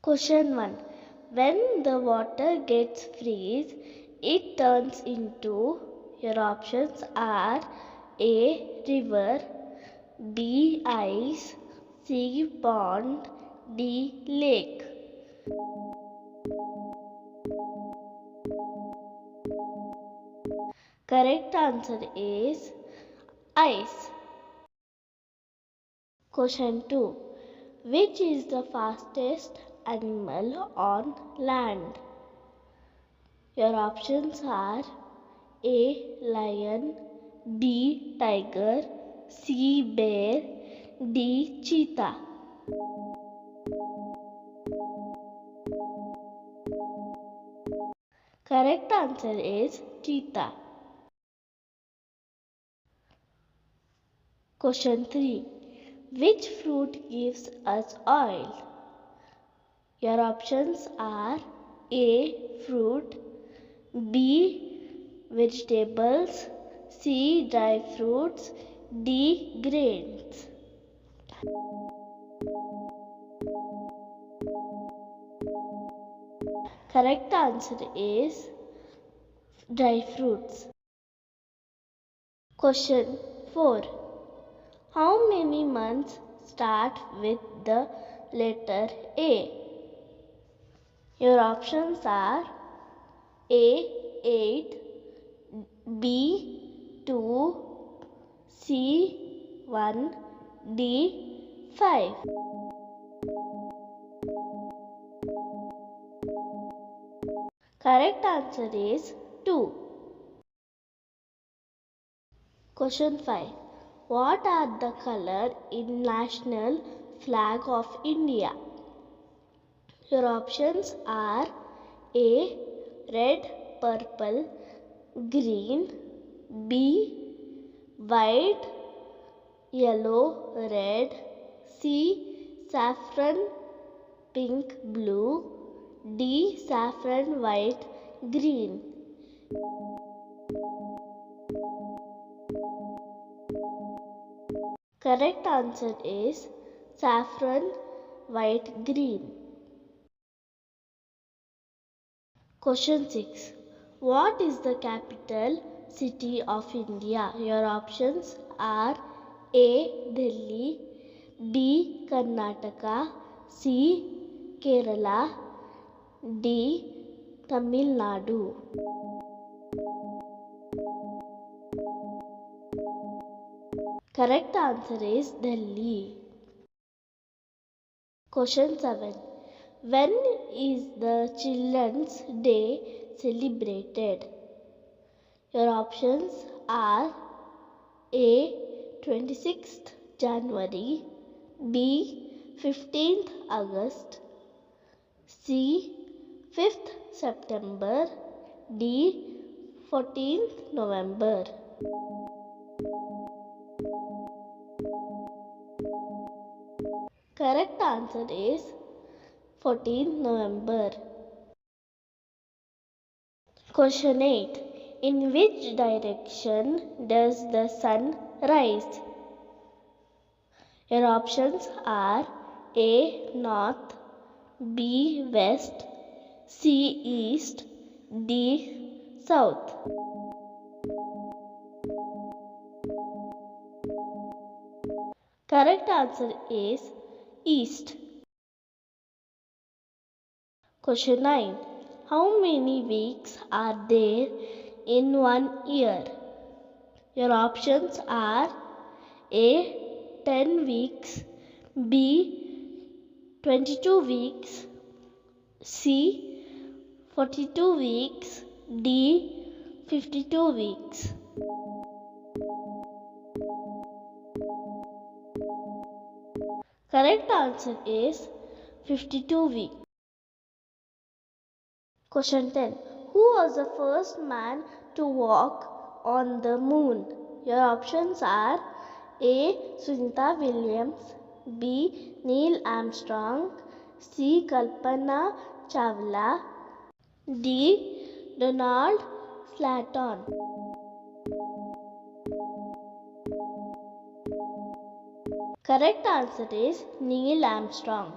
Question 1. When the water gets freeze, it turns into, your options are A. River, B. Ice, C. Pond, D. Lake. Correct answer is ice. Question 2. Which is the fastest animal on land? Your options are A. Lion, B. Tiger, C. Bear, D. Cheetah. Correct answer is cheetah. Question 3. Which fruit gives us oil? Your options are A. Fruit, B. Vegetables, C. Dry fruits, D. Grains. Correct answer is dry fruits. Question 4. How many months start with the letter A? Your options are A. 8, B. 2, C. 1, D. 5. Correct answer is 2. Question 5. What are the colors in national flag of India? Your options are A. Red, purple, green, B. White, yellow, red, C. Saffron, pink, blue, D. Saffron, white, green. Correct answer is saffron, white, green. Question 6. What is the capital city of India? Your options are A. Delhi, B. Karnataka, C. Kerala, D. Tamil Nadu. Correct answer is Delhi. Question 7. When is the Children's Day celebrated? Your options are A. 26th January, B. 15th August, C. 5th September, D. 14th November. Correct answer is 14th November. Question 8. In which direction does the sun rise? Your options are A. North, B. West, C. East, D. South. Correct answer is East. Question 9. How many weeks are there in 1 year? Your options are A. 10 weeks, B. 22 weeks, C. 42 weeks, D. 52 weeks. Correct answer is 52 weeks. Question 10. Who was the first man to walk on the moon? Your options are A. Sunita Williams, B. Neil Armstrong, C. Kalpana Chawla, D. Donald Slatton. Correct answer is Neil Armstrong.